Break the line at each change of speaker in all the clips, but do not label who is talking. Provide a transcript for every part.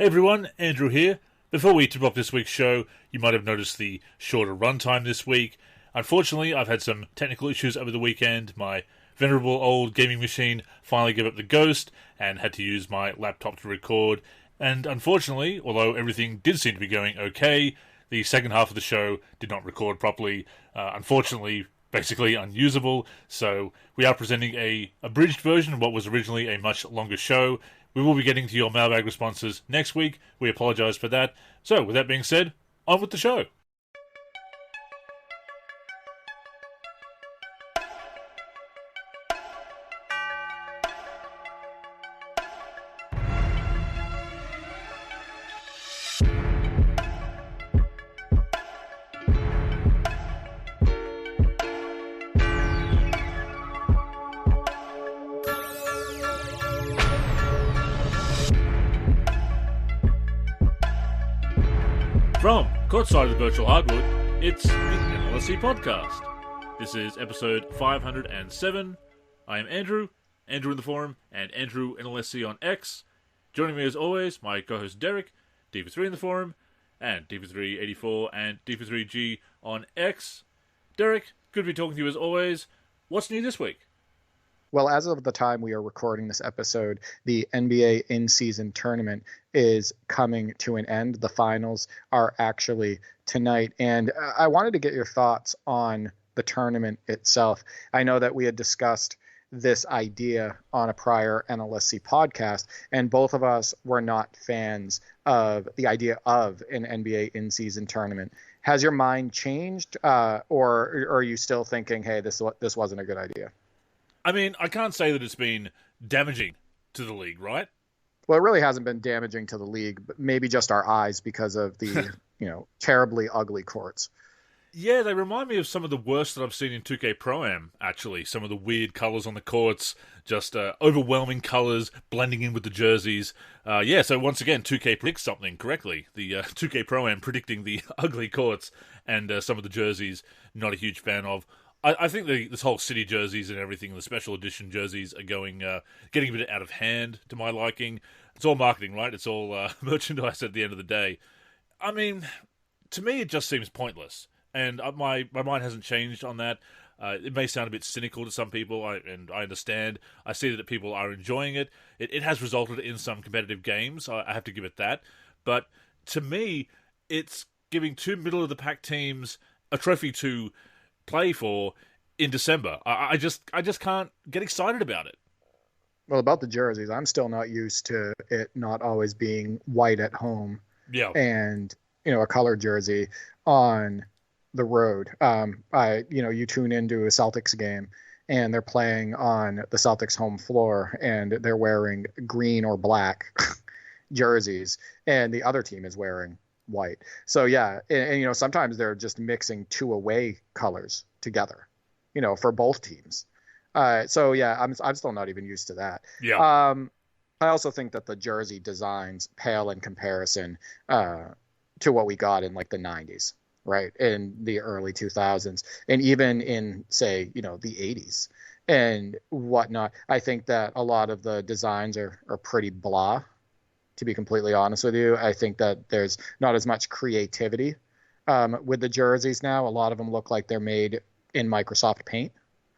Hey everyone, Andrew here. Before we tip off this week's show, you might have noticed the shorter runtime this week. Unfortunately, I've had some technical issues over the weekend. My venerable old gaming machine finally gave up the ghost and had to use my laptop to record. And unfortunately, although everything did seem to be going okay, the second half of the show did not record properly. Unfortunately, basically unusable. So we are presenting a abridged version of what was originally a much longer show. We will be getting to your mailbag responses next week. We apologise for that. So, with that being said, on with the show. From courtside of the virtual hardwood, it's the NLSC Podcast. This is episode 507. I am Andrew in the forum, and Andrew NLSC on X. Joining me as always, my co-host Derek, D3 in the forum, and D384 and D3G on X. Derek, good to be talking to you as always. What's new this week?
Well, as of the time we are recording this episode, the NBA in-season tournament is coming to an end. The finals are actually tonight. And I wanted to get your thoughts on the tournament itself. I know that we had discussed this idea on a prior NLSC podcast, and both of us were not fans of the idea of an NBA in-season tournament. Has your mind changed, or are you still thinking, hey, this wasn't a good idea?
I mean, I can't say that it's been damaging to the league, right?
Well, it really hasn't been damaging to the league, but maybe just our eyes because of the, terribly ugly courts.
Yeah, they remind me of some of the worst that I've seen in 2K Pro-Am, actually. Some of the weird colours on the courts, just overwhelming colours blending in with the jerseys. So once again, 2K predicts something correctly. The 2K Pro-Am predicting the ugly courts and some of the jerseys, not a huge fan of. I think this whole city jerseys and everything, the special edition jerseys are getting a bit out of hand to my liking. It's all marketing, right? It's all merchandise at the end of the day. I mean, to me, it just seems pointless. And my mind hasn't changed on that. It may sound a bit cynical to some people, and I understand. I see that people are enjoying it. It has resulted in some competitive games. I have to give it that. But to me, it's giving two middle-of-the-pack teams a trophy to play for in December. I just can't get excited about it.
Well, about the jerseys, I'm still not used to it not always being white at home.
Yeah.
And, a colored jersey on the road. You tune into a Celtics game and they're playing on the Celtics home floor and they're wearing green or black jerseys and the other team is wearing white. So yeah, and sometimes they're just mixing two away colors together, for both teams. So yeah, I'm still not even used to that.
Yeah.
I also think that the jersey designs pale in comparison to what we got in like the 90s, right? In the early 2000s, and even in say, the 80s and whatnot. I think that a lot of the designs are pretty blah. To be completely honest with you, I think that there's not as much creativity with the jerseys now. A lot of them look like they're made in Microsoft Paint.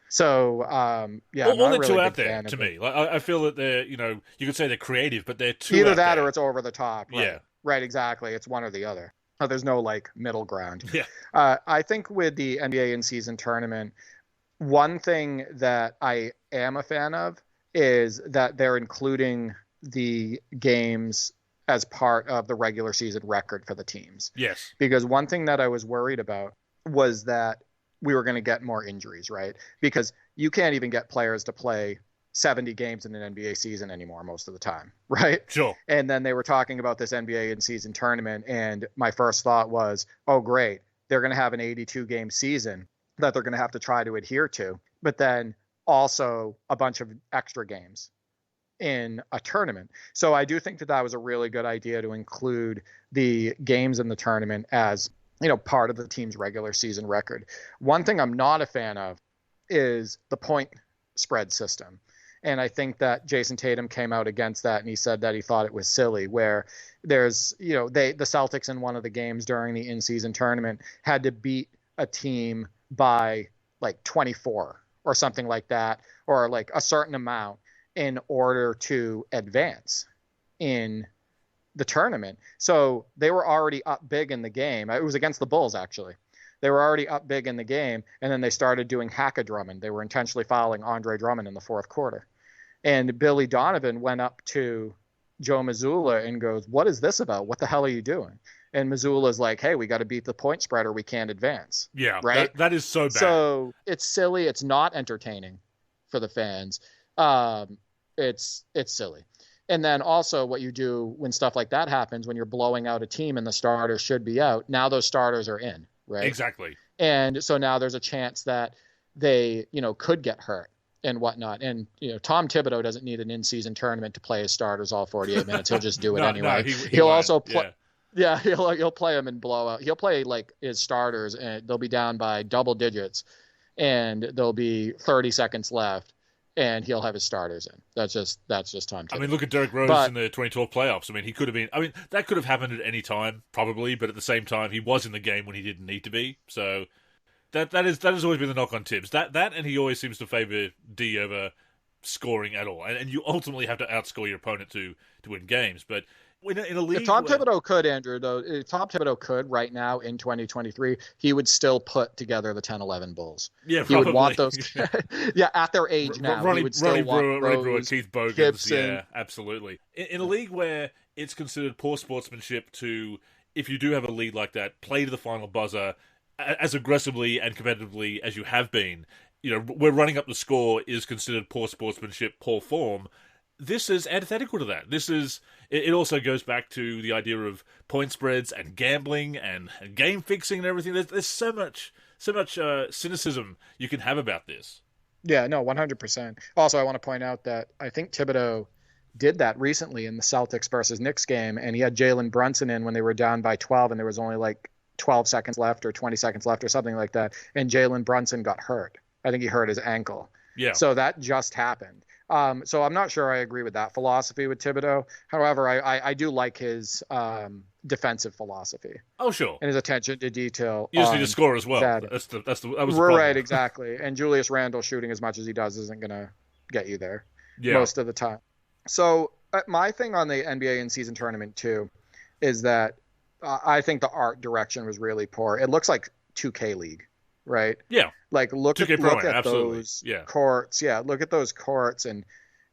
So,
all they're too out there to me. Like, I feel that they're, you could say they're creative, but they're too
either
out
that
there.
Or it's over the top. Right?
Yeah.
Right, exactly. It's one or the other. There's no middle ground.
Yeah.
I think with the NBA in-season tournament, one thing that I am a fan of is that they're including the games as part of the regular season record for the teams.
Yes.
Because one thing that I was worried about was that we were going to get more injuries, right? Because you can't even get players to play 70 games in an NBA season anymore most of the time, right?
Sure.
And then they were talking about this NBA in-season tournament, and my first thought was, oh, great, they're going to have an 82-game season that they're going to have to try to adhere to, but then also a bunch of extra games in a tournament. So I do think that was a really good idea to include the games in the tournament as, part of the team's regular season record. One thing I'm not a fan of is the point spread system. And I think that Jason Tatum came out against that, and he said that he thought it was silly, where there's, the Celtics in one of the games during the in-season tournament had to beat a team by like 24 or something like that, or like a certain amount in order to advance in the tournament. So they were already up big in the game. It was against the Bulls, actually. They were already up big in the game, and then they started doing hack-a-Drummond. They were intentionally fouling Andre Drummond in the fourth quarter. And Billy Donovan went up to Joe Mazzulla and goes, "What is this about? What the hell are you doing?" And Mazzulla's like, "Hey, we got to beat the point spread or we can't advance."
Yeah,
right?
That is so bad.
So it's silly. It's not entertaining for the fans. It's silly. And then also what you do when stuff like that happens, when you're blowing out a team and the starters should be out, now those starters are in, right?
Exactly.
And so now there's a chance that they, could get hurt and whatnot. And, Tom Thibodeau doesn't need an in-season tournament to play his starters all 48 minutes. He'll just do it anyway. He'll also play. Yeah, he'll play them in blowout. He'll play like his starters, and they'll be down by double digits, and there'll be 30 seconds left, and he'll have his starters in. That's just Tom Thibodeau.
I mean, look at Derrick Rose in the 2012 playoffs. I mean, he could have been. I mean, that could have happened at any time, probably, but at the same time, he was in the game when he didn't need to be. So that has always been the knock on Tibbs. That and he always seems to favor D over scoring at all, and you ultimately have to outscore your opponent to win games, but. In a league
if Tom Thibodeau could, Andrew, though, if Tom Thibodeau could right now in 2023, he would still put together the 10-11 Bulls.
Yeah,
he would want those. Yeah, at their age now,
Ronnie,
he would still want
Brewer, Keith Bogans.
Gibson.
Yeah, absolutely. In a league where it's considered poor sportsmanship to, if you do have a lead like that, play to the final buzzer as aggressively and competitively as you have been. Where running up the score is considered poor sportsmanship, poor form. This is antithetical to that. It also goes back to the idea of point spreads and gambling and game fixing and everything. There's so much cynicism you can have about this.
Yeah, no, 100%. Also, I want to point out that I think Thibodeau did that recently in the Celtics versus Knicks game, and he had Jalen Brunson in when they were down by 12, and there was only like 12 seconds left or 20 seconds left or something like that, and Jalen Brunson got hurt. I think he hurt his ankle.
Yeah.
So that just happened. So I'm not sure I agree with that philosophy with Thibodeau. However, I do like his defensive philosophy.
Oh, sure.
And his attention to detail.
You just need to score as well. That was the problem.
Right, exactly. And Julius Randle shooting as much as he does isn't going to get you there most of the time. So my thing on the NBA in-season tournament, too, is that I think the art direction was really poor. It looks like 2K League. Right.
Yeah.
Like look at
absolutely.
those courts. Yeah. Look at those courts, and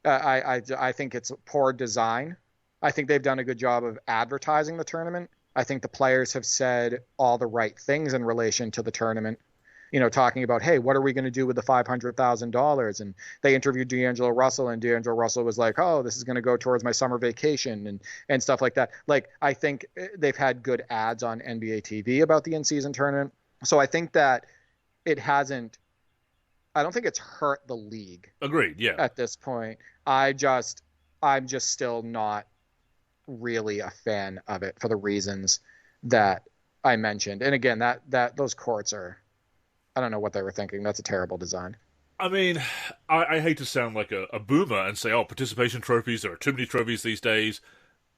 I think it's poor design. I think they've done a good job of advertising the tournament. I think the players have said all the right things in relation to the tournament. Talking about, hey, what are we going to do with the $500,000? And they interviewed D'Angelo Russell, and D'Angelo Russell was like, oh, this is going to go towards my summer vacation and stuff like that. Like, I think they've had good ads on NBA TV about the in-season tournament. So I think that I don't think it's hurt the league.
Agreed, yeah.
At this point. I'm just still not really a fan of it for the reasons that I mentioned. And again, that those courts are, I don't know what they were thinking. That's a terrible design.
I mean, I hate to sound like a boomer and say, participation trophies, there are too many trophies these days.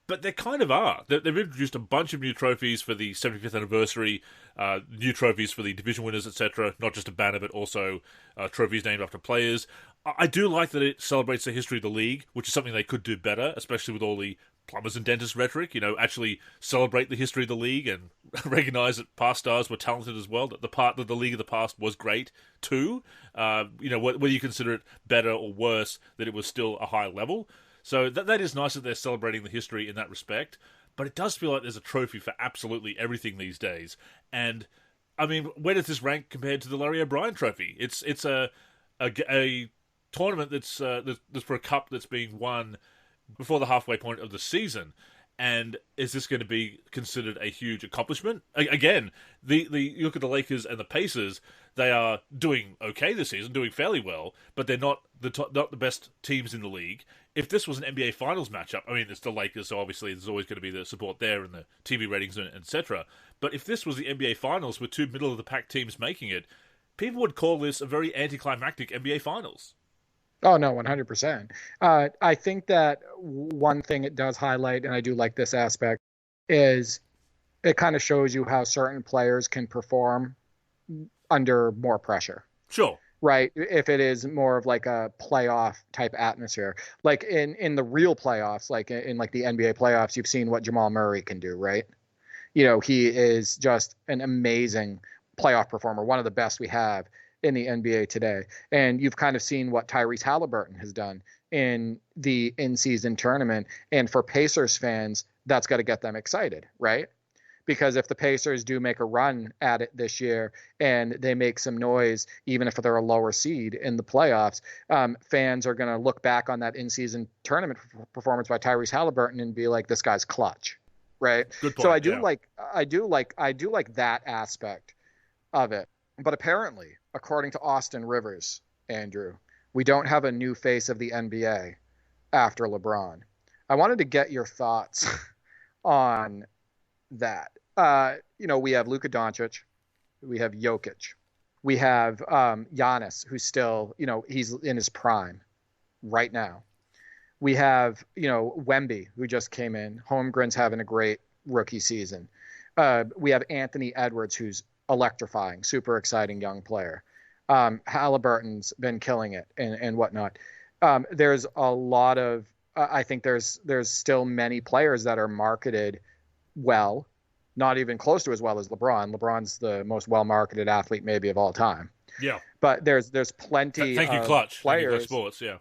But they kind of are. They've introduced a bunch of new trophies for the 75th anniversary, new trophies for the division winners, etc. Not just a banner, but also trophies named after players. I do like that it celebrates the history of the league, which is something they could do better, especially with all the plumbers and dentists rhetoric. Actually celebrate the history of the league and recognize that past stars were talented as well. That the league of the past was great too. Whether you consider it better or worse, that it was still a high level. So that is nice that they're celebrating the history in that respect, but it does feel like there's a trophy for absolutely everything these days. And I mean, where does this rank compared to the Larry O'Brien Trophy? It's a tournament that's for a cup that's being won before the halfway point of the season. And is this going to be considered a huge accomplishment? Again, you look at the Lakers and the Pacers; they are doing okay this season, doing fairly well, but they're not the best teams in the league. If this was an NBA Finals matchup, I mean, it's the Lakers, so obviously there's always going to be the support there and the TV ratings, etc. But if this was the NBA Finals with two middle-of-the-pack teams making it, people would call this a very anticlimactic NBA Finals.
Oh no, 100%. I think that one thing it does highlight, and I do like this aspect, is it kind of shows you how certain players can perform under more pressure.
Sure.
Right. If it is more of like a playoff type atmosphere, like in the real playoffs, like in like the NBA playoffs, you've seen what Jamal Murray can do, right? He is just an amazing playoff performer, one of the best we have in the NBA today. And you've kind of seen what Tyrese Halliburton has done in the in-season tournament. And for Pacers fans, that's got to get them excited, right? Because if the Pacers do make a run at it this year and they make some noise, even if they're a lower seed in the playoffs, fans are going to look back on that in-season tournament performance by Tyrese Halliburton and be like, this guy's clutch, right?
Good point,
so I do like that aspect of it. But apparently, according to Austin Rivers, Andrew, we don't have a new face of the NBA after LeBron. I wanted to get your thoughts on that. We have Luka Doncic, we have Jokic, we have Giannis, who's still, he's in his prime right now. We have, Wemby, who just came in. Holmgren's having a great rookie season. We have Anthony Edwards, who's electrifying, super exciting young player. Halliburton's been killing it and whatnot. There's a lot of, I think there's still many players that are marketed well, not even close to as well as LeBron. LeBron's the most well-marketed athlete maybe of all time.
Yeah.
But there's plenty
Thank you,
of
Clutch.
players.
Thank you, Clutch Sports, yeah.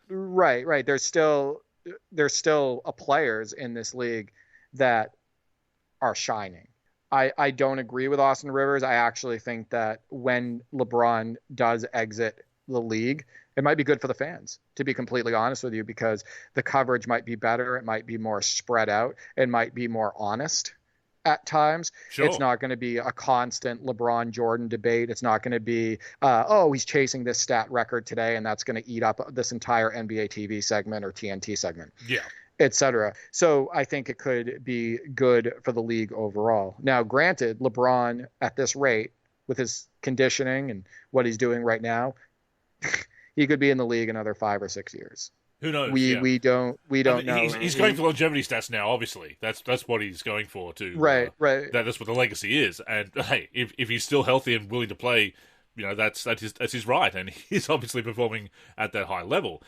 Right. There's still players in this league that are shining. I don't agree with Austin Rivers. I actually think that when LeBron does exit the league, it might be good for the fans, to be completely honest with you, because the coverage might be better. It might be more spread out. It might be more honest at times.
Sure.
It's not going to be a constant LeBron Jordan debate. It's not going to be, he's chasing this stat record today, and that's going to eat up this entire NBA TV segment or TNT segment.
Yeah.
Etc. So I think it could be good for the league overall. Now, granted, LeBron at this rate, with his conditioning and what he's doing right now, he could be in the league another 5 or 6 years.
Who knows?
We don't know.
He's going for longevity stats now. Obviously, that's what he's going for too.
Right.
That's what the legacy is. And hey, if he's still healthy and willing to play, that's his right, and he's obviously performing at that high level.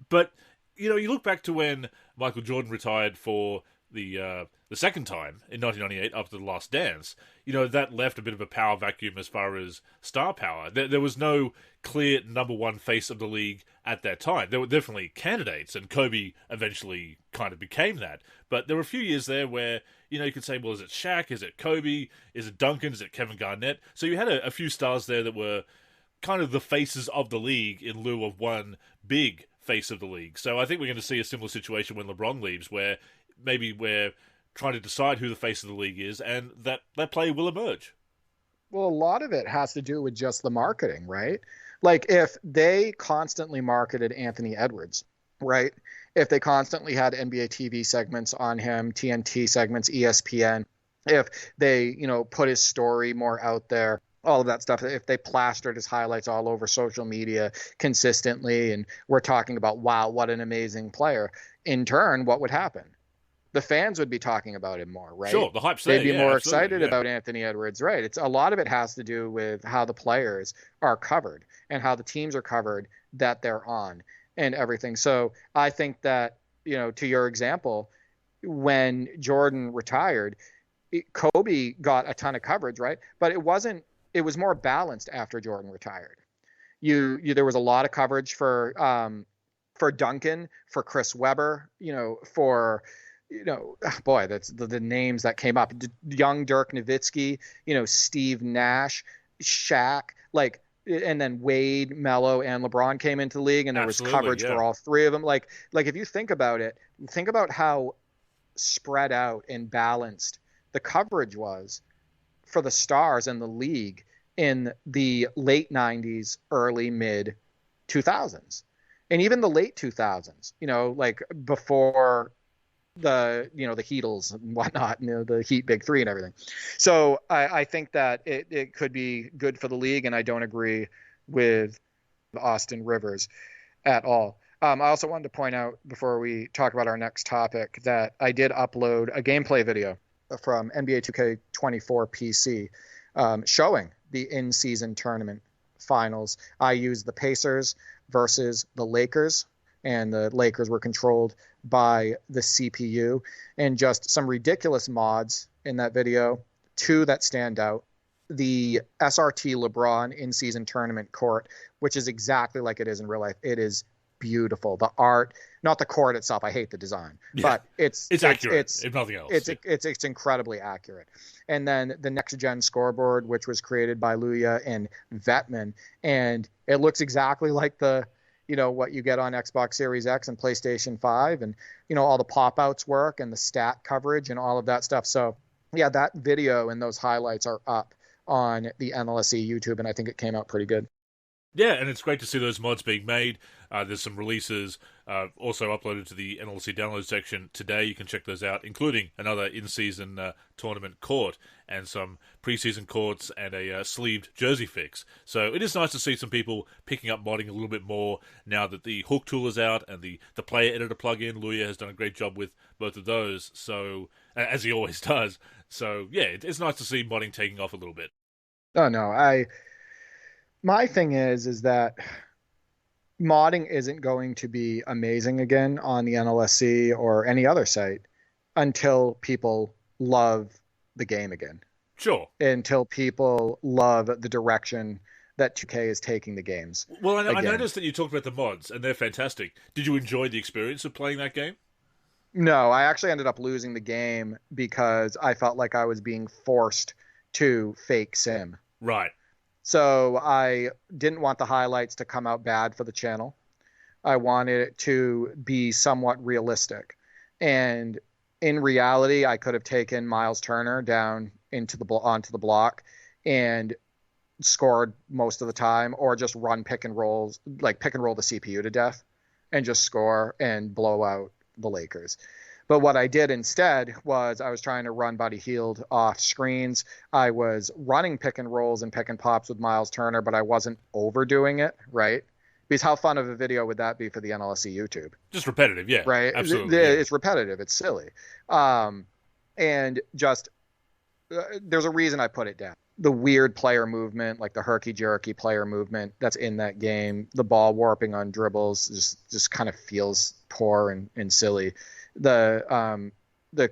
But you look back to when Michael Jordan retired for the second time in 1998 after The Last Dance. That left a bit of a power vacuum as far as star power. There was no clear number one face of the league at that time. There were definitely candidates, and Kobe eventually kind of became that. But there were a few years there where, you could say, well, is it Shaq? Is it Kobe? Is it Duncan? Is it Kevin Garnett? So you had a few stars there that were kind of the faces of the league in lieu of one big face of the league. So I think we're going to see a similar situation when LeBron leaves, where maybe we're trying to decide who the face of the league is, and that player will emerge.
Well, a lot of it has to do with just the marketing, right? Like if they constantly marketed Anthony Edwards, right? If they constantly had NBA TV segments on him, TNT segments, ESPN, if they, put his story more out there, all of that stuff, if they plastered his highlights all over social media consistently, and we're talking about, wow, what an amazing player, in turn, what would happen? The fans would be talking about him more, right?
Sure, the hype's there.
They'd be more excited about Anthony Edwards, right? It's a lot of it has to do with how the players are covered and how the teams are covered that they're on and everything. So I think that, to your example, when Jordan retired, Kobe got a ton of coverage, right? But it was more balanced after Jordan retired. There was a lot of coverage for Duncan, for Chris Webber, for that's the names that came up. Young Dirk Nowitzki, Steve Nash, Shaq, and then Wade, Melo, and LeBron came into the league, and there was coverage for all three of them. Like if you think about it, think about how spread out and balanced the coverage was for the stars in the league in the late 90s, early mid 2000s, and even the late 2000s, before the Heatles and whatnot, the Heat Big Three and everything. So I think that it could be good for the league, and I don't agree with Austin Rivers. at all. I also wanted to point out before we talk about our next topic that I did upload a gameplay video from NBA 2K24 PC showing the in-season tournament finals. I used the Pacers versus the Lakers, and the Lakers were controlled by the CPU, and just some ridiculous mods in that video. Two that stand out. The SRT LeBron in-season tournament court, which is exactly like it is in real life. It is beautiful. The art, not the court itself. I hate the design, but it's
accurate. If nothing else,
it's incredibly accurate. And then the next gen scoreboard, which was created by Luya and Vetman, and it looks exactly like what you get on Xbox Series X and PlayStation 5, and all the pop outs work and the stat coverage and all of that stuff. So yeah, that video and those highlights are up on the NLSC YouTube, and I think it came out pretty good.
Yeah, and it's great to see those mods being made. There's some releases also uploaded to the NLSC download section today. You can check those out, including another in-season tournament court and some preseason courts and a sleeved jersey fix. So it is nice to see some people picking up modding a little bit more now that the Hook tool is out and the player editor plugin. Luya has done a great job with both of those, so as he always does. So yeah, it's nice to see modding taking off a little bit.
Oh no, my thing is that modding isn't going to be amazing again on the NLSC or any other site until people love the game again.
Sure.
Until people love the direction that 2K is taking the games.
Well, I noticed that you talked about the mods, and they're fantastic. Did you enjoy the experience of playing that game?
No, I actually ended up losing the game because I felt like I was being forced to fake sim.
Right.
So I didn't want the highlights to come out bad for the channel. I wanted it to be somewhat realistic. And in reality, I could have taken Miles Turner down onto the block and scored most of the time, or just run pick and roll the CPU to death and just score and blow out the Lakers. But what I did instead was I was trying to run Buddy Hield off screens. I was running pick and rolls and pick and pops with Miles Turner, but I wasn't overdoing it, right? Because how fun of a video would that be for the NLSC YouTube?
Just repetitive, yeah.
Right?
Absolutely.
It's repetitive. It's silly. And just there's a reason I put it down. The weird player movement, like the herky-jerky player movement that's in that game, the ball warping on dribbles just kind of feels poor and silly. The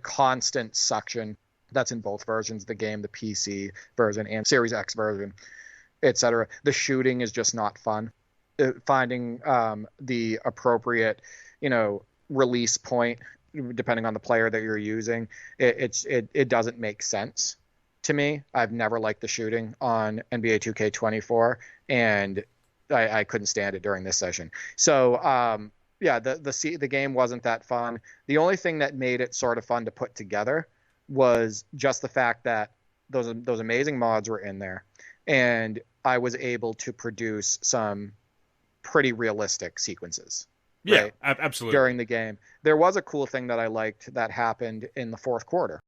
constant suction that's in both versions of the game, the PC version and Series X version, etc. The shooting is just not fun. Finding the appropriate, release point depending on the player that you're using, it doesn't make sense to me. I've never liked the shooting on NBA 2K24, and I couldn't stand it during this session. So yeah, the game wasn't that fun. The only thing that made it sort of fun to put together was just the fact that those amazing mods were in there, and I was able to produce some pretty realistic sequences.
Yeah,
right,
absolutely.
During the game, there was a cool thing that I liked that happened in the fourth quarter,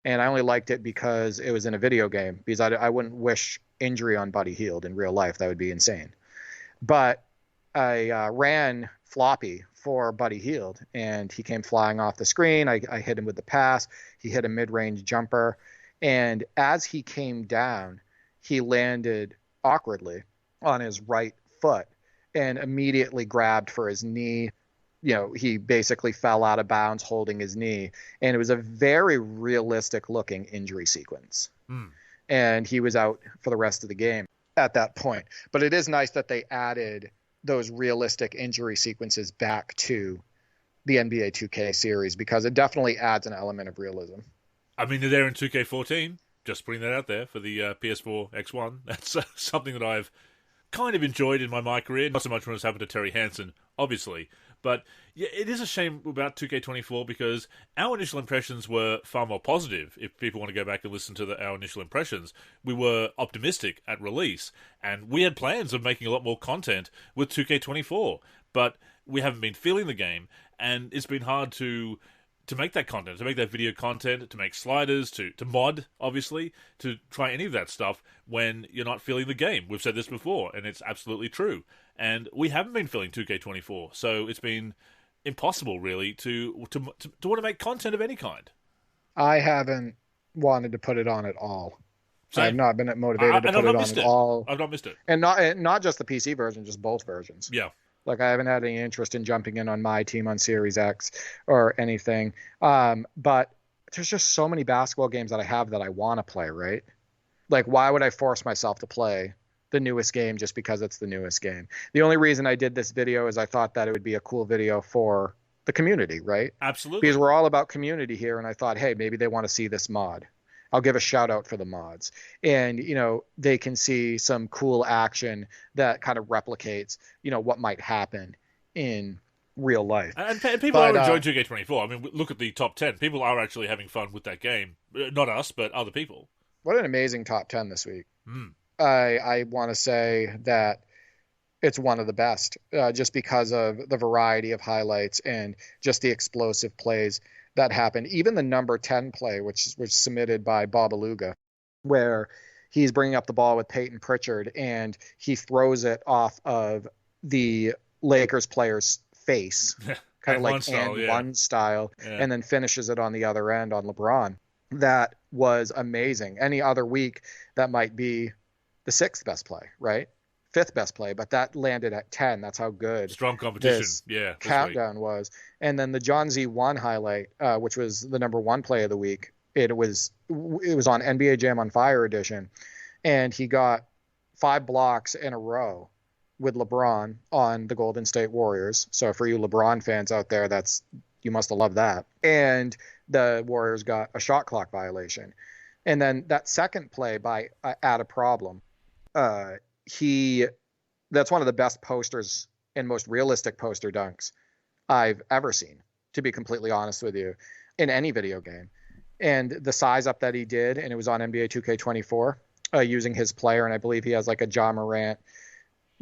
and I only liked it because it was in a video game. Because I wouldn't wish injury on Buddy Hield in real life; that would be insane. But I ran floppy for Buddy Hield, and he came flying off the screen. I hit him with the pass. He hit a mid-range jumper, and as he came down, he landed awkwardly on his right foot and immediately grabbed for his knee. He basically fell out of bounds holding his knee, and it was a very realistic looking injury sequence. And he was out for the rest of the game at that point. But it is nice that they added those realistic injury sequences back to the NBA 2K series, because it definitely adds an element of realism.
I mean, they're there in 2K14. Just putting that out there for the PS4 X1. That's something that I've kind of enjoyed in my career. Not so much when it's happened to Terry Hansen, obviously. But yeah, it is a shame about 2K24 because our initial impressions were far more positive. If people want to go back and listen to our initial impressions, we were optimistic at release. And we had plans of making a lot more content with 2K24. But we haven't been feeling the game. And it's been hard to to make that content, to make that video content, to make sliders, to mod, obviously, to try any of that stuff when you're not feeling the game. We've said this before, and it's absolutely true. And we haven't been feeling 2K24, so it's been impossible, really, to want to make content of any kind.
I haven't wanted to put it on at all.
Same.
I've not been motivated to put it on at all.
I've not missed it.
And not just the PC version, just both versions.
Yeah.
Like, I haven't had any interest in jumping in on my team on Series X or anything. But there's just so many basketball games that I have that I want to play, right? Like, why would I force myself to play the newest game just because it's the newest game? The only reason I did this video is I thought that it would be a cool video for the community, right?
Absolutely.
Because we're all about community here, and I thought, hey, maybe they want to see this mod. I'll give a shout out for the mods. And, they can see some cool action that kind of replicates, what might happen in real life.
And people are enjoying 2K24. I mean, look at the top 10. People are actually having fun with that game. Not us, but other people.
What an amazing top 10 this week. I want to say that it's one of the best, just because of the variety of highlights and just the explosive plays that happened. Even the number 10 play, which was submitted by Bob Aluga, where he's bringing up the ball with Peyton Pritchard and he throws it off of the Lakers player's face, kind of like one style, and then finishes it on the other end on LeBron. That was amazing. Any other week, that might be the 6th best play, right? 5th best play, but that landed at 10. That's how good
strong competition.
Countdown was. And then the John Z1 highlight, which was the number 1 play of the week. It was on NBA Jam on Fire edition, and he got 5 blocks in a row with LeBron on the Golden State Warriors. So for you LeBron fans out there, you must have loved that. And the Warriors got a shot clock violation. And then that second play by Add a Problem, that's one of the best posters and most realistic poster dunks I've ever seen, to be completely honest with you, in any video game. And the size up that he did, and it was on NBA 2K24, using his player, and I believe he has like a Ja Morant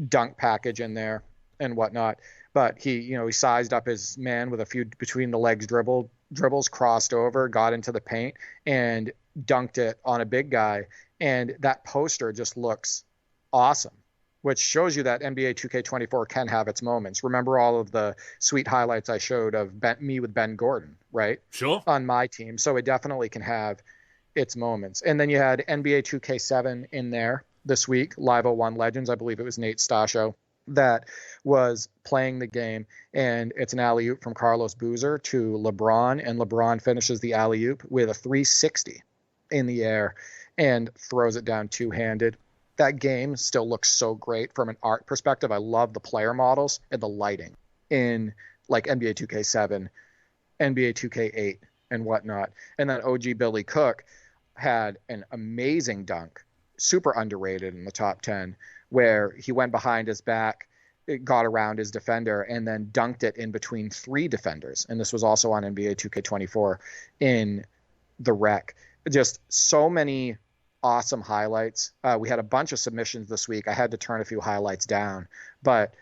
dunk package in there and whatnot. But he sized up his man with a few between the legs dribbles, crossed over, got into the paint, and dunked it on a big guy. And that poster just looks awesome, which shows you that NBA 2K24 can have its moments. Remember all of the sweet highlights I showed of me with Ben Gordon, right?
Sure.
On my team. So it definitely can have its moments. And then you had NBA 2K7 in there this week, Live 01 Legends. I believe it was Nate Stasio that was playing the game, and it's an alley-oop from Carlos Boozer to LeBron, and LeBron finishes the alley-oop with a 360 in the air and throws it down two-handed. That game still looks so great from an art perspective. I love the player models and the lighting in like NBA 2K7, NBA 2K8, and whatnot. And then OG Billy Cook had an amazing dunk, super underrated in the top 10, where he went behind his back, it got around his defender, and then dunked it in between 3 defenders. And this was also on NBA 2K24 in the rec. Just so many awesome highlights. We had a bunch of submissions this week. I had to turn a few highlights down, but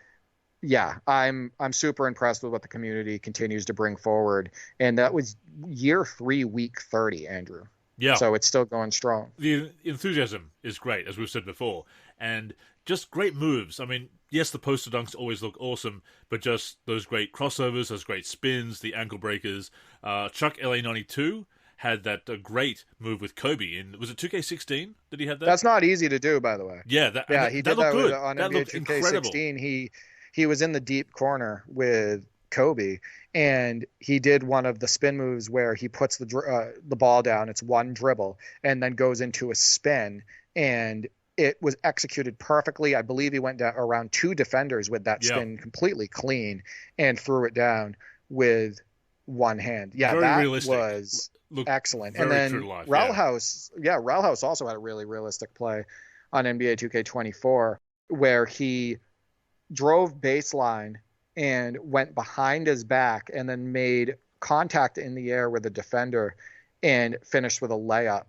yeah, I'm super impressed with what the community continues to bring forward. And that was year 3, week 30, Andrew.
Yeah.
So it's still going strong.
The enthusiasm is great, as we've said before, and just great moves. I mean, yes, the poster dunks always look awesome, but just those great crossovers, those great spins, the ankle breakers. Chuck LA92 had that great move with Kobe in, was it 2K16? Did he have that?
That's not easy to do, by the way.
Yeah,
he did that
good.
On
that
NBA 2K16. He was in the deep corner with Kobe, and he did one of the spin moves where he puts the ball down. It's one dribble, and then goes into a spin, and it was executed perfectly. I believe he went down around 2 defenders with that spin completely clean and threw it down with one hand. Yeah,
very
that
realistic.
Was excellent. And then
Raul
House also had a really realistic play on NBA 2K24 where he drove baseline and went behind his back and then made contact in the air with a defender and finished with a layup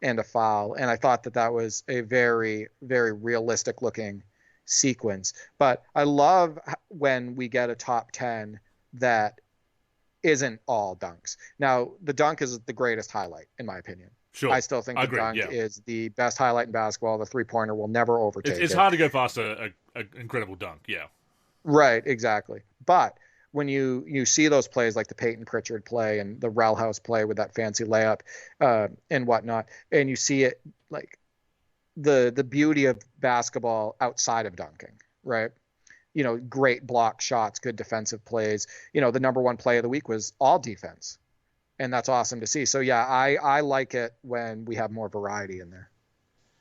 and a foul. And I thought that was a very, very realistic looking sequence. But I love when we get a top 10 that isn't all dunks. Now, the dunk is the greatest highlight, in my opinion.
Sure.
I still think the dunk is the best highlight in basketball. The three-pointer will never overtake it.
It's hard to go past an incredible dunk, yeah.
Right, exactly. But when you see those plays like the Peyton Pritchard play and the Rel House play with that fancy layup and whatnot, and you see it like the beauty of basketball outside of dunking, right? You know, great block shots, good defensive plays. You know, the number one play of the week was all defense. And that's awesome to see. So, yeah, I like it when we have more variety in there.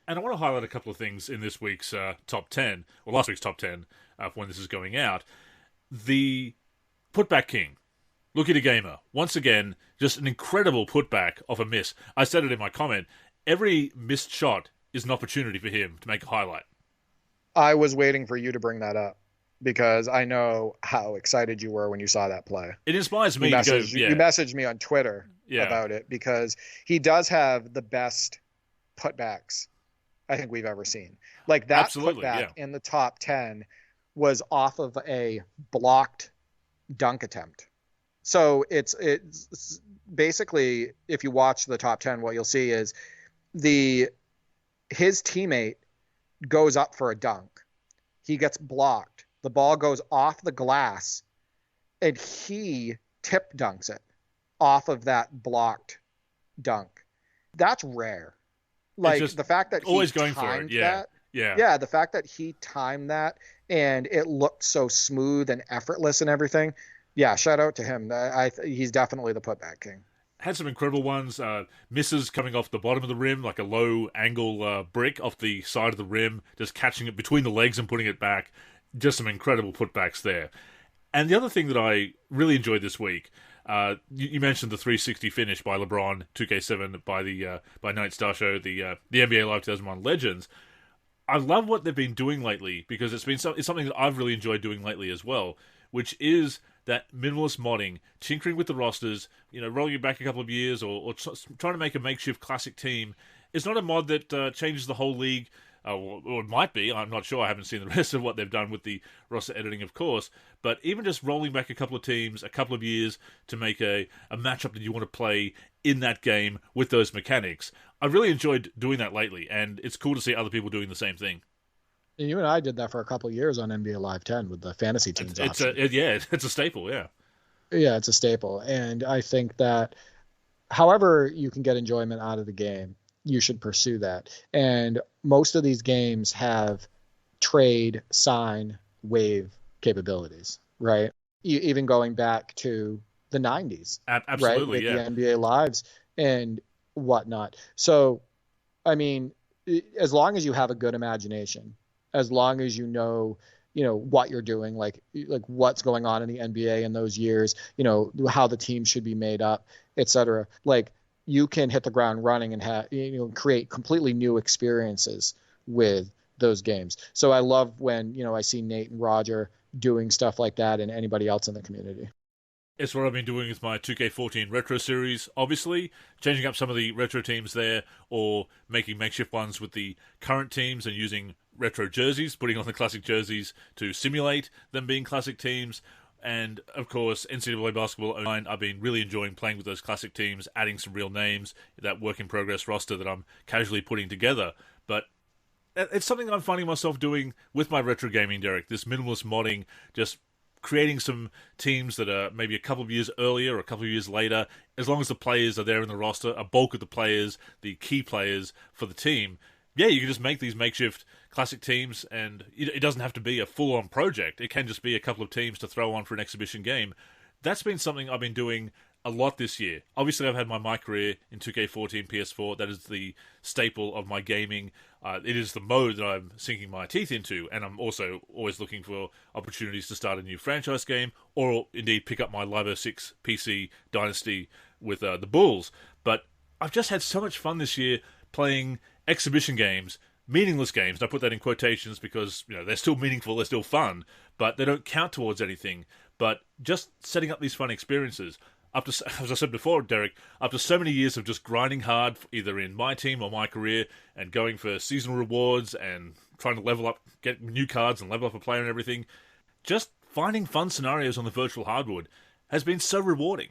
And I want to highlight a couple of things in this week's top 10, or last week's top 10, when this is going out. The putback king, Luka Gamer, once again, just an incredible putback off a miss. I said it in my comment. Every missed shot is an opportunity for him to make a highlight.
I was waiting for you to bring that up, because I know how excited you were when you saw that play.
It inspires me
You messaged me on Twitter about it, because he does have the best putbacks I think we've ever seen. Like that putback in the top 10 was off of a blocked dunk attempt. So it's basically, if you watch the top 10, what you'll see is his teammate goes up for a dunk. He gets blocked. The ball goes off the glass, and he tip dunks it off of that blocked dunk. That's rare. Like the fact that he
always going for it. Yeah.
The fact that he timed that and it looked so smooth and effortless and everything. Yeah, shout out to him. He's definitely the putback king.
Had some incredible ones. Misses coming off the bottom of the rim, like a low angle brick off the side of the rim, just catching it between the legs and putting it back. Just some incredible putbacks there. And the other thing that I really enjoyed this week, you mentioned the 360 finish by LeBron, 2K7 by Night Star Show, the NBA Live 2001 Legends. I love what they've been doing lately, because it's something that I've really enjoyed doing lately as well, which is that minimalist modding, tinkering with the rosters, rolling it back a couple of years, or trying to make a makeshift classic team. It's not a mod that changes the whole league. Or it might be, I'm not sure, I haven't seen the rest of what they've done with the roster editing, of course, but even just rolling back a couple of teams, a couple of years to make a matchup that you want to play in that game with those mechanics. I've really enjoyed doing that lately, and it's cool to see other people doing the same thing.
And you and I did that for a couple of years on NBA Live 10 with the fantasy teams option.
It's a staple, yeah.
Yeah, it's a staple, and I think that however you can get enjoyment out of the game, you should pursue that. And most of these games have trade, sign, wave capabilities, right? Even going back to the 90s,
absolutely,
right? With the NBA Lives and whatnot. So, I mean, as long as you have a good imagination, as long as you know what you're doing, like what's going on in the NBA in those years, how the team should be made up, etc. Like, you can hit the ground running and create completely new experiences with those games. So I love when, I see Nate and Roger doing stuff like that, and anybody else in the community.
It's what I've been doing with my 2K14 Retro Series, obviously, changing up some of the retro teams there, or making makeshift ones with the current teams and using retro jerseys, putting on the classic jerseys to simulate them being classic teams. And, of course, NCAA Basketball Online, I've been really enjoying playing with those classic teams, adding some real names, that work-in-progress roster that I'm casually putting together. But it's something I'm finding myself doing with my retro gaming, Derek, this minimalist modding, just creating some teams that are maybe a couple of years earlier or a couple of years later, as long as the players are there in the roster, a bulk of the players, the key players for the team. Yeah, you can just make these makeshift classic teams, and it doesn't have to be a full-on project. It can just be a couple of teams to throw on for an exhibition game. That's been something I've been doing a lot this year. Obviously, I've had my career in 2K14 PS4. That is the staple of my gaming. It is the mode that I'm sinking my teeth into, and I'm also always looking for opportunities to start a new franchise game, or indeed pick up my Live 06 PC Dynasty with the Bulls. But I've just had so much fun this year playing exhibition games, meaningless games. And I put that in quotations because they're still meaningful, they're still fun, but they don't count towards anything. But just setting up these fun experiences, as I said before, Derek, after so many years of just grinding hard, either in my team or my career, and going for seasonal rewards and trying to level up, get new cards and level up a player and everything, just finding fun scenarios on the virtual hardwood has been so rewarding.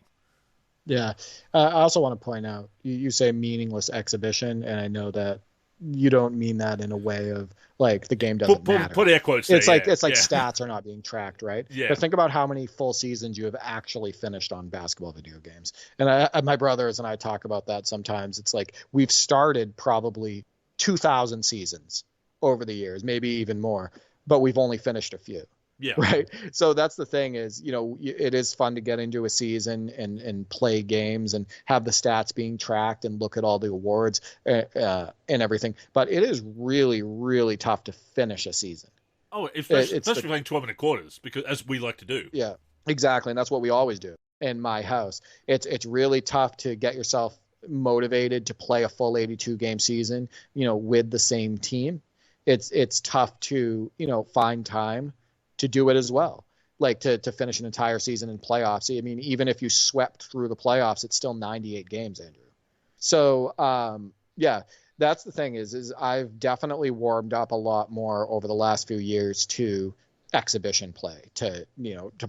Yeah. I also want to point out, you say meaningless exhibition, and I know that you don't mean that in a way of like the game doesn't matter.
Put air quotes there.
It's like stats are not being tracked, right?
Yeah.
But think about how many full seasons you have actually finished on basketball video games. And my brothers and I talk about that sometimes. It's like we've started probably 2,000 seasons over the years, maybe even more, but we've only finished a few.
Yeah.
Right. So that's the thing is, it is fun to get into a season and play games and have the stats being tracked and look at all the awards and everything. But it is really, really tough to finish a season.
Oh, especially playing 12-minute quarters, because as we like to do.
Yeah, exactly. And that's what we always do in my house. It's really tough to get yourself motivated to play a full 82 game season, with the same team. It's tough to, find time to do it as well, like to finish an entire season in playoffs. I mean, even if you swept through the playoffs, it's still 98 games, Andrew. So, yeah, that's the thing is I've definitely warmed up a lot more over the last few years to exhibition play, to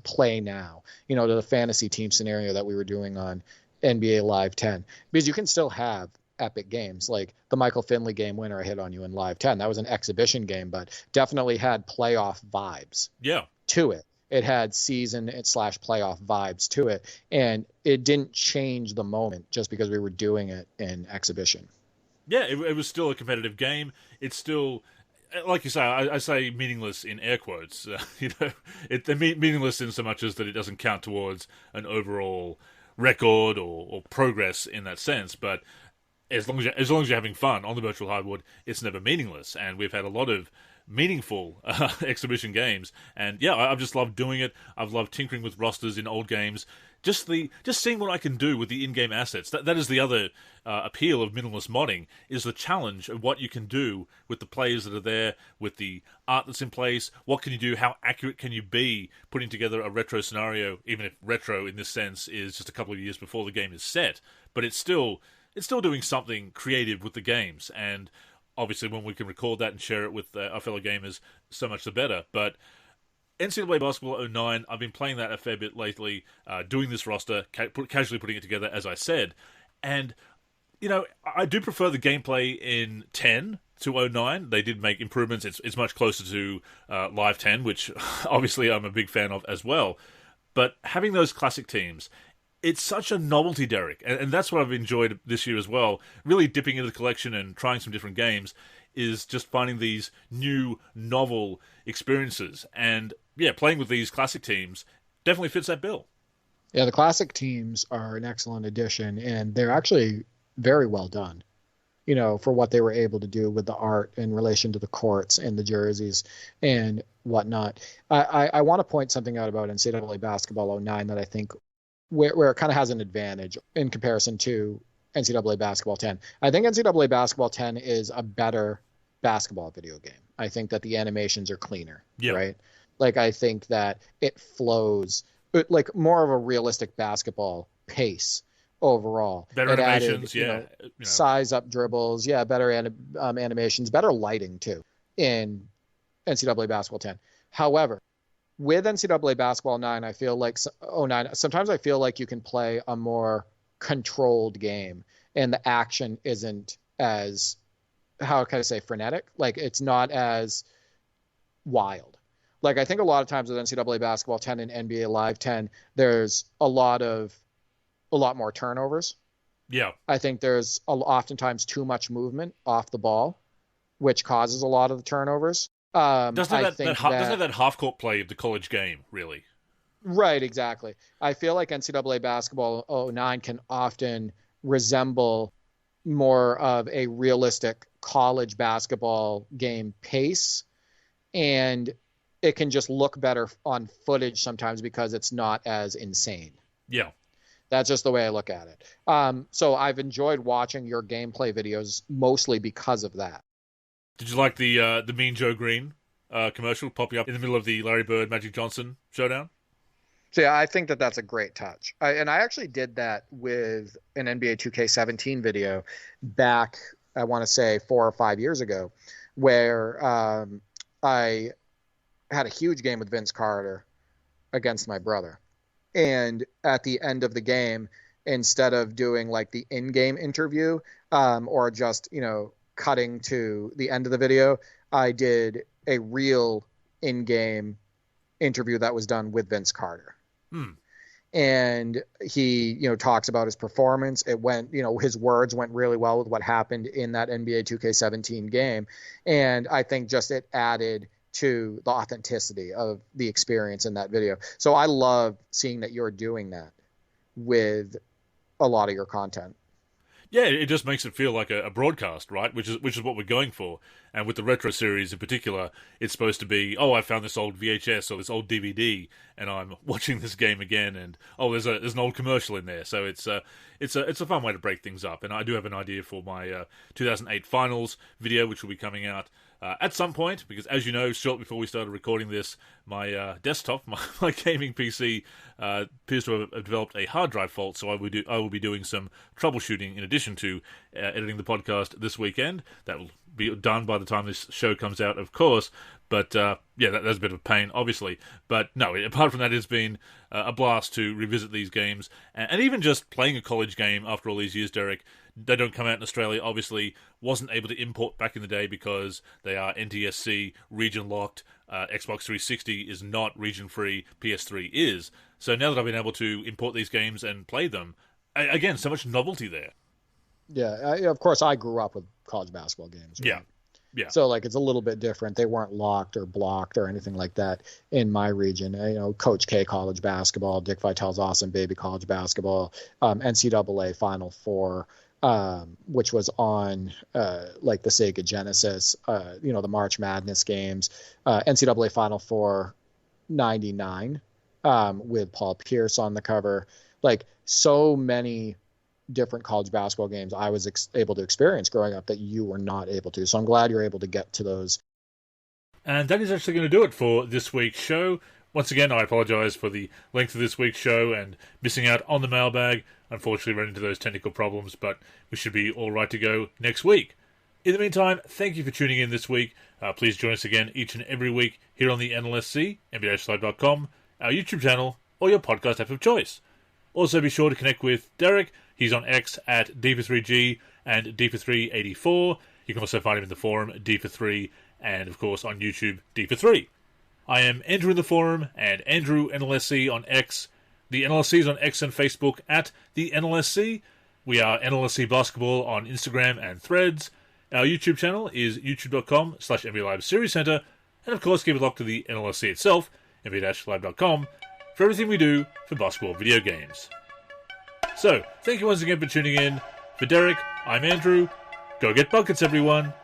play now, to the fantasy team scenario that we were doing on NBA Live 10, because you can still have epic games like the Michael Finley game winner I hit on you in Live 10. That was an exhibition game, but definitely had playoff vibes to it. It had season / playoff vibes to it, and it didn't change the moment just because we were doing it in exhibition.
Yeah, it was still a competitive game. It's still, like you say, I say meaningless in air quotes. They're meaningless in so much as that it doesn't count towards an overall record or progress in that sense, but as long as you're having fun on the virtual hardwood, it's never meaningless. And we've had a lot of meaningful exhibition games, and yeah, I've just loved doing it. I've loved tinkering with rosters in old games, just seeing what I can do with the in-game assets. That is the other appeal of minimalist modding, is the challenge of what you can do with the players that are there, with the art that's in place. What can you do? How accurate can you be putting together a retro scenario, even if retro in this sense is just a couple of years before the game is set, but it's still doing something creative with the games. And obviously when we can record that and share it with our fellow gamers, so much the better. But NCAA Basketball 09, I've been playing that a fair bit lately, doing this roster, casually putting it together, as I said. And, I do prefer the gameplay in 10 to 09. They did make improvements. It's much closer to Live 10, which obviously I'm a big fan of as well. But having those classic teams, it's such a novelty, Derek, and that's what I've enjoyed this year as well. Really dipping into the collection and trying some different games is just finding these new, novel experiences. And yeah, playing with these classic teams definitely fits that bill.
Yeah, the classic teams are an excellent addition, and they're actually very well done, for what they were able to do with the art in relation to the courts and the jerseys and whatnot. I want to point something out about NCAA Basketball 09 that I think where it kind of has an advantage in comparison to NCAA Basketball 10. I think NCAA Basketball 10 is a better basketball video game. I think that the animations are cleaner, right? Like, I think that it flows like more of a realistic basketball pace overall.
Better animations,
size up dribbles, better animations, better lighting too in NCAA Basketball 10. However, with NCAA Basketball 9, I feel like sometimes I feel like you can play a more controlled game, and the action isn't as, how can I say, frenetic. Like, it's not as wild. Like, I think a lot of times with NCAA Basketball 10 and NBA Live 10, there's a lot more turnovers.
Yeah.
I think there's oftentimes too much movement off the ball, which causes a lot of the turnovers.
Doesn't have that half-court play of the college game, really.
Right, exactly. I feel like NCAA Basketball 09 can often resemble more of a realistic college basketball game pace, and it can just look better on footage sometimes because it's not as insane.
Yeah.
That's just the way I look at it. So I've enjoyed watching your gameplay videos mostly because of that.
Did you like the Mean Joe Green commercial popping up in the middle of the Larry Bird Magic Johnson showdown?
So yeah, I think that that's a great touch. I actually did that with an NBA 2K17 video back, I want to say 4 or 5 years ago, where I had a huge game with Vince Carter against my brother. And at the end of the game, instead of doing like the in-game interview, or just, cutting to the end of the video, I did a real in-game interview that was done with Vince Carter. And he, talks about his performance. It went, his words went really well with what happened in that NBA 2K17 game. And I think just it added to the authenticity of the experience in that video. So I love seeing that you're doing that with a lot of your content.
Yeah, it just makes it feel like a broadcast, right? Which is what we're going for. And with the retro series in particular, it's supposed to be, I found this old VHS or this old DVD, and I'm watching this game again, and there's an old commercial in there. So it's a fun way to break things up. And I do have an idea for my 2008 finals video, which will be coming out at some point, because as you know, shortly before we started recording this, my desktop, my gaming PC, appears to have developed a hard drive fault, so I will be doing some troubleshooting in addition to editing the podcast this weekend. That will be done by the time this show comes out, of course, but that's a bit of a pain, obviously. But no, apart from that, it's been a blast to revisit these games, and even just playing a college game after all these years, Derek. They don't come out in Australia, obviously. Wasn't able to import back in the day because they are NTSC region-locked. Xbox 360 is not region-free. PS3 is. So now that I've been able to import these games and play them, again, so much novelty there.
Yeah, of course, I grew up with college basketball games. Right?
Yeah.
So, it's a little bit different. They weren't locked or blocked or anything like that in my region. Coach K college basketball, Dick Vitale's Awesome Baby college basketball, NCAA Final Four, which was on the Sega Genesis, the March Madness games, NCAA Final Four 99 with Paul Pierce on the cover. So many different college basketball games I was able to experience growing up that you were not able to. So I'm glad you're able to get to those.
And that is actually going to do it for this week's show. Once again, I apologize for the length of this week's show and missing out on the mailbag. Unfortunately, ran into those technical problems, but we should be all right to go next week. In the meantime, thank you for tuning in this week. Please join us again each and every week here on the NLSC, NBA.com, our YouTube channel, or your podcast app of choice. Also, be sure to connect with Derek. He's on X at D43G and D4384. You can also find him in the forum, D43, and of course on YouTube, D43. I am Andrew in the forum, and Andrew NLSC on X. The NLSC is on X and Facebook at the NLSC. We are NLSC Basketball on Instagram and Threads. Our YouTube channel is youtube.com/NBA Live Series Center. And of course, keep it locked to the NLSC itself, NBA-Live.com, for everything we do for basketball video games. So, thank you once again for tuning in. For Derek, I'm Andrew. Go get buckets, everyone.